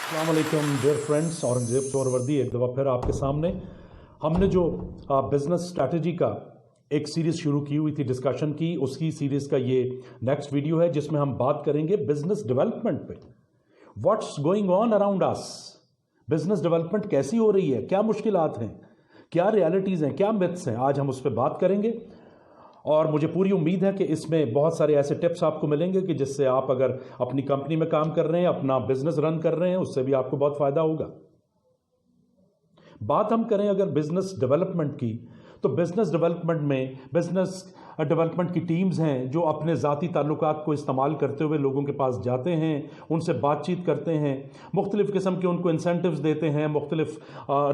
अस्सलाम वालेकुम dear friends, Aurangzeb चौरवर्दी एक दफ़ा फिर आपके सामने। हमने जो बिज़नेस स्ट्रैटेजी का एक सीरीज़ शुरू की हुई थी डिस्कशन की, उसकी सीरीज़ का ये नेक्स्ट वीडियो है जिसमें हम बात करेंगे बिज़नेस डेवलपमेंट पे। What's going on around us, business development कैसी हो रही है, क्या मुश्किलात हैं, क्या रियलिटीज़ हैं, क्या मिथ्स हैं, आज हम उस पर बात करेंगे। और मुझे पूरी उम्मीद है कि इसमें बहुत सारे ऐसे टिप्स आपको मिलेंगे कि जिससे आप अगर अपनी कंपनी में काम कर रहे हैं, अपना बिजनेस रन कर रहे हैं, उससे भी आपको बहुत फायदा होगा। बात हम करें अगर बिजनेस डेवलपमेंट की, तो बिजनेस डेवलपमेंट में बिजनेस डेवलपमेंट की टीम्स हैं जो अपने ज़ाती ताल्लुकात को इस्तेमाल करते हुए लोगों के पास जाते हैं, उनसे बातचीत करते हैं, मुख्तलिफ़ किस्म के उनको इंसेंटिव्स देते हैं, मुख्तलिफ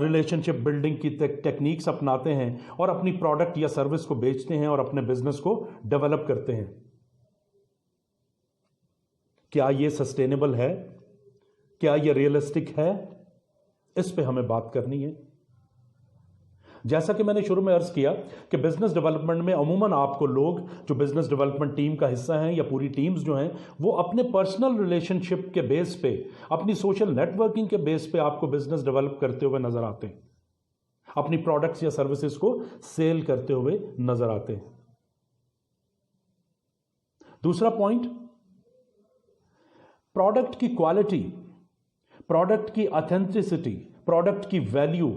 रिलेशनशिप बिल्डिंग की टेक्निक्स अपनाते हैं और अपनी प्रोडक्ट या सर्विस को बेचते हैं और अपने बिजनेस को डेवलप करते हैं। क्या ये सस्टेनेबल है? क्या ये रियलिस्टिक है? इस पे हमें बात करनी है। जैसा कि मैंने शुरू में अर्ज किया कि बिजनेस डेवलपमेंट में अमूमन आपको लोग जो बिजनेस डेवलपमेंट टीम का हिस्सा हैं या पूरी टीम्स जो हैं, वो अपने पर्सनल रिलेशनशिप के बेस पे, अपनी सोशल नेटवर्किंग के बेस पे आपको बिजनेस डेवलप करते हुए नजर आते हैं, अपनी प्रोडक्ट्स या सर्विसेज को सेल करते हुए नजर आते हैं। दूसरा पॉइंट, प्रोडक्ट की क्वालिटी, प्रोडक्ट की ऑथेंटिसिटी, प्रोडक्ट की वैल्यू,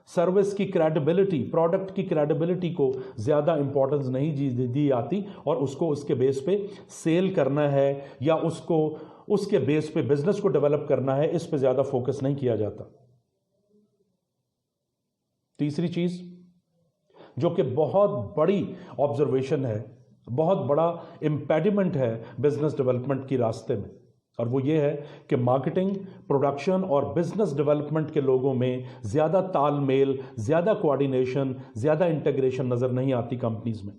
सर्विस की क्रेडिबिलिटी, प्रोडक्ट की क्रेडिबिलिटी को ज़्यादा इंपॉर्टेंस नहीं दी जाती और उसको उसके बेस पे सेल करना है या उसको उसके बेस पे बिजनेस को डेवलप करना है, इस पे ज़्यादा फोकस नहीं किया जाता। तीसरी चीज़ जो कि बहुत बड़ी ऑब्जर्वेशन है, बहुत बड़ा इम्पेडिमेंट है बिजनेस डेवलपमेंट की रास्ते में, और वो ये है कि मार्केटिंग, प्रोडक्शन और बिजनेस डेवलपमेंट के लोगों में ज़्यादा तालमेल, ज़्यादा कोऑर्डिनेशन, ज़्यादा इंटीग्रेशन नज़र नहीं आती कंपनीज में।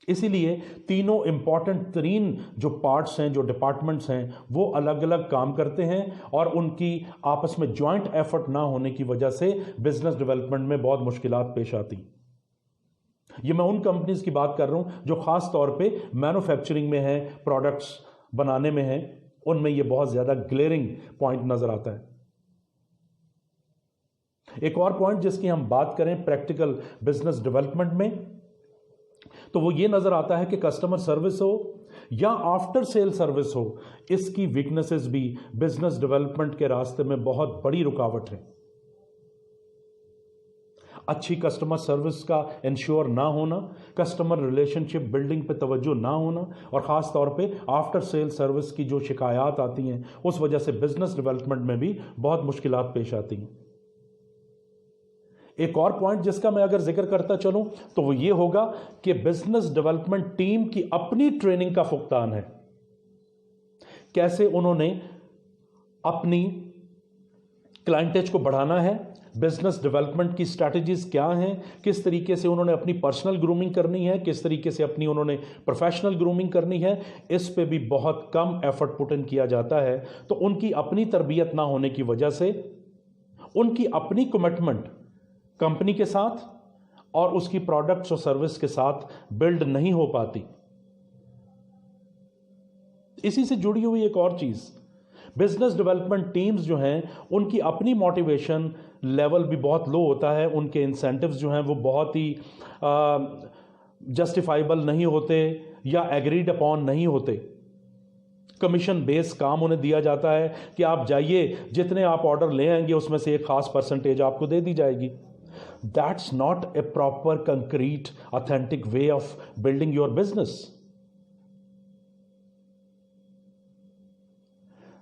इसीलिए तीनों इंपॉर्टेंट तरीन जो पार्ट्स हैं, जो डिपार्टमेंट्स हैं, वो अलग अलग काम करते हैं और उनकी आपस में जॉइंट एफर्ट ना होने की वजह से बिजनेस डेवलपमेंट में बहुत मुश्किलात पेश आती। ये मैं उन कंपनीज की बात कर रहा हूं जो खास तौर पे मैन्युफैक्चरिंग में है, प्रोडक्ट्स बनाने में है, उनमें यह बहुत ज्यादा ग्लेरिंग पॉइंट नजर आता है। एक और पॉइंट जिसकी हम बात करें प्रैक्टिकल बिजनेस डेवलपमेंट में, तो वो ये नजर आता है कि कस्टमर सर्विस हो या आफ्टर सेल सर्विस हो, इसकी वीकनेसेस भी बिजनेस डेवलपमेंट के रास्ते में बहुत बड़ी रुकावट है। अच्छी कस्टमर सर्विस का इंश्योर ना होना, कस्टमर रिलेशनशिप बिल्डिंग पे तवज्जो ना होना और ख़ास तौर पे आफ्टर सेल सर्विस की जो शिकायत आती हैं, उस वजह से बिजनेस डेवलपमेंट में भी बहुत मुश्किलात पेश आती हैं। एक और पॉइंट जिसका मैं अगर जिक्र करता चलूं तो वो ये होगा कि बिजनेस डेवलपमेंट टीम की अपनी ट्रेनिंग का फुकदान है। कैसे उन्होंने अपनी क्लाइंटेज को बढ़ाना है, बिजनेस डेवलपमेंट की स्ट्रैटेजीज क्या हैं, किस तरीके से उन्होंने अपनी पर्सनल ग्रूमिंग करनी है, किस तरीके से अपनी उन्होंने प्रोफेशनल ग्रूमिंग करनी है, इस पे भी बहुत कम एफर्ट पुट इन किया जाता है। तो उनकी अपनी तरबियत ना होने की वजह से उनकी अपनी कमिटमेंट कंपनी के साथ और उसकी प्रोडक्ट्स और सर्विस के साथ बिल्ड नहीं हो पाती। इसी से जुड़ी हुई एक और चीज, बिजनेस डेवलपमेंट टीम्स जो हैं उनकी अपनी मोटिवेशन लेवल भी बहुत लो होता है, उनके इंसेंटिव्स जो हैं वो बहुत ही जस्टिफाइबल नहीं होते या एग्रीड अपॉन नहीं होते। कमीशन बेस काम उन्हें दिया जाता है कि आप जाइए, जितने आप ऑर्डर ले आएंगे उसमें से एक खास परसेंटेज आपको दे दी जाएगी। That's not a proper concrete authentic way of building your business.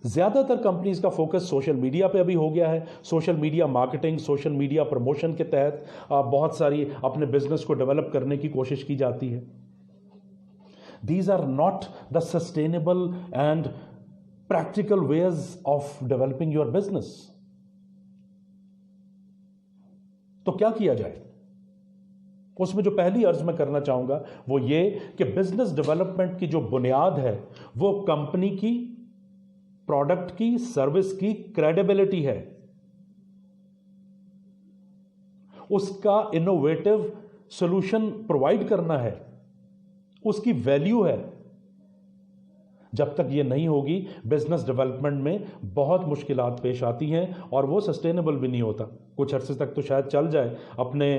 ज्यादातर कंपनीज का फोकस सोशल मीडिया पे अभी हो गया है। Social media marketing, social media promotion के तहत बहुत सारी अपने बिजनेस को डेवलप करने की कोशिश की जाती है। These are not the sustainable and practical ways of developing your business. तो क्या किया जाए? उसमें जो पहली अर्ज मैं करना चाहूंगा वो ये कि बिजनेस डेवलपमेंट की जो बुनियाद है वो कंपनी की प्रोडक्ट की, सर्विस की क्रेडिबिलिटी है, उसका इनोवेटिव सॉल्यूशन प्रोवाइड करना है, उसकी वैल्यू है। जब तक ये नहीं होगी बिजनेस डेवलपमेंट में बहुत मुश्किलात पेश आती हैं और वो सस्टेनेबल भी नहीं होता। कुछ अरसे तक तो शायद चल जाए अपने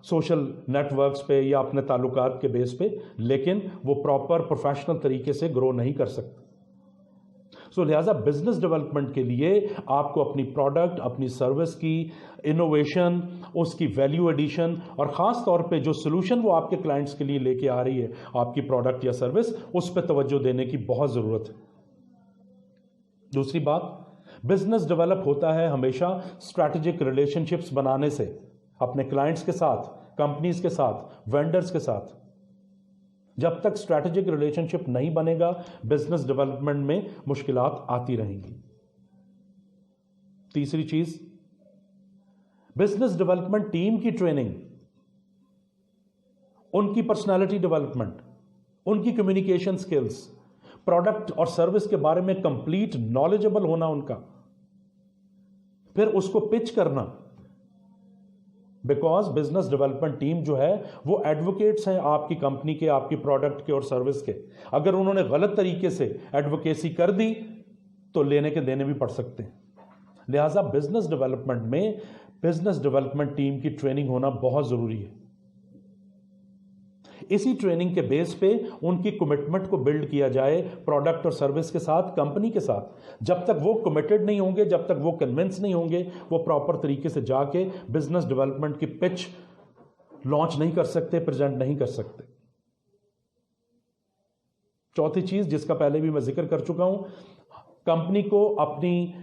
सोशल नेटवर्क्स पे या अपने ताल्लुकात के बेस पे, लेकिन वो प्रॉपर प्रोफेशनल तरीके से ग्रो नहीं कर सकता। सो लिहाजा बिजनेस डेवलपमेंट के लिए आपको अपनी प्रोडक्ट, अपनी सर्विस की इनोवेशन, उसकी वैल्यू एडिशन और ख़ास तौर पे जो सोल्यूशन वो आपके क्लाइंट्स के लिए लेके आ रही है आपकी प्रोडक्ट या सर्विस, उस पर तवज्जो देने की बहुत ज़रूरत है। दूसरी बात, बिजनेस डेवलप होता है हमेशा स्ट्रैटेजिक रिलेशनशिप्स बनाने से, अपने क्लाइंट्स के साथ, कंपनीज के साथ, वेंडर्स के साथ। जब तक स्ट्रैटेजिक रिलेशनशिप नहीं बनेगा बिजनेस डेवलपमेंट में मुश्किलात आती रहेंगी। तीसरी चीज, बिजनेस डेवलपमेंट टीम की ट्रेनिंग, उनकी पर्सनालिटी डेवलपमेंट, उनकी कम्युनिकेशन स्किल्स, प्रोडक्ट और सर्विस के बारे में कंप्लीट नॉलेजेबल होना उनका, फिर उसको पिच करना। बिकॉज बिजनेस डेवलपमेंट टीम जो है वो एडवोकेट्स हैं आपकी कंपनी के, आपकी प्रोडक्ट के और सर्विस के। अगर उन्होंने गलत तरीके से एडवोकेसी कर दी तो लेने के देने भी पड़ सकते हैं। लिहाजा बिजनेस डेवलपमेंट में बिजनेस डेवलपमेंट टीम की ट्रेनिंग होना बहुत जरूरी है। इसी ट्रेनिंग के बेस पे उनकी कमिटमेंट को बिल्ड किया जाए प्रोडक्ट और सर्विस के साथ, कंपनी के साथ। जब तक वो कमिटेड नहीं होंगे, जब तक वो कन्विंस नहीं होंगे, वो प्रॉपर तरीके से जाके बिजनेस डेवलपमेंट की पिच लॉन्च नहीं कर सकते, प्रेजेंट नहीं कर सकते। चौथी चीज जिसका पहले भी मैं जिक्र कर चुका हूं, कंपनी को अपनी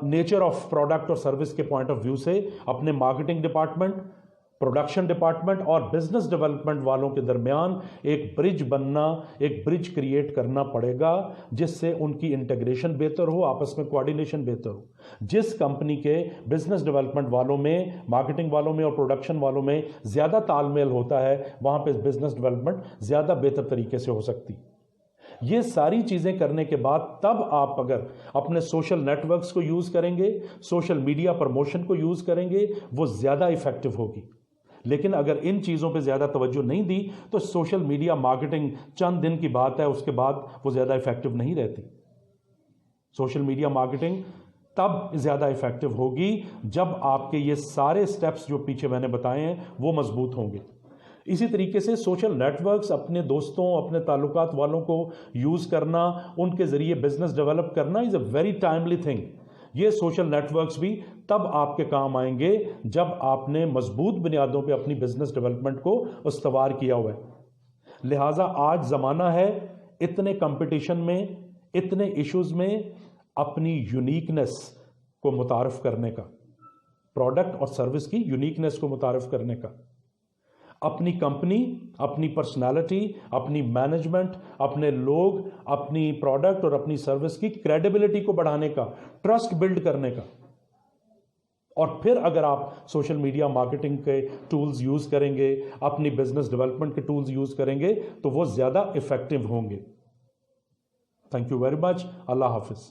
नेचर ऑफ प्रोडक्ट और सर्विस के पॉइंट ऑफ व्यू से अपने मार्केटिंग डिपार्टमेंट, प्रोडक्शन डिपार्टमेंट और बिजनेस डेवलपमेंट वालों के दरमियान एक ब्रिज बनना, एक ब्रिज क्रिएट करना पड़ेगा, जिससे उनकी इंटीग्रेशन बेहतर हो, आपस में कोऑर्डिनेशन बेहतर हो। जिस कंपनी के बिजनेस डेवलपमेंट वालों में, मार्केटिंग वालों में और प्रोडक्शन वालों में ज़्यादा तालमेल होता है, वहाँ पे बिजनेस डेवलपमेंट ज़्यादा बेहतर तरीके से हो सकती। ये सारी चीज़ें करने के बाद तब आप अगर अपने सोशल नेटवर्क्स को यूज़ करेंगे, सोशल मीडिया प्रमोशन को यूज़ करेंगे, वो ज़्यादा इफेक्टिव होगी। लेकिन अगर इन चीज़ों पे ज़्यादा तवज्जो नहीं दी तो सोशल मीडिया मार्केटिंग चंद दिन की बात है, उसके बाद वो ज़्यादा इफेक्टिव नहीं रहती। सोशल मीडिया मार्केटिंग तब ज़्यादा इफेक्टिव होगी जब आपके ये सारे स्टेप्स जो पीछे मैंने बताए हैं वो मजबूत होंगे। इसी तरीके से सोशल नेटवर्क्स, अपने दोस्तों, अपने ताल्लुकात वालों को यूज़ करना, उनके ज़रिए बिजनेस डेवलप करना is a very timely thing. ये सोशल नेटवर्क्स भी तब आपके काम आएंगे जब आपने मजबूत बुनियादों पे अपनी बिजनेस डेवलपमेंट को उस्तवार किया हुआ है। लिहाजा आज ज़माना है इतने कंपटीशन में, इतने इश्यूज़ में अपनी यूनिकनेस को मुतारफ़ करने का, प्रोडक्ट और सर्विस की यूनिकनेस को मुतारफ़ करने का, अपनी कंपनी, अपनी पर्सनालिटी, अपनी मैनेजमेंट, अपने लोग, अपनी प्रोडक्ट और अपनी सर्विस की क्रेडिबिलिटी को बढ़ाने का, ट्रस्ट बिल्ड करने का। और फिर अगर आप सोशल मीडिया मार्केटिंग के टूल्स यूज़ करेंगे, अपनी बिजनेस डेवलपमेंट के टूल्स यूज़ करेंगे तो वो ज़्यादा इफेक्टिव होंगे। Thank you very much. अल्लाह हाफिज़।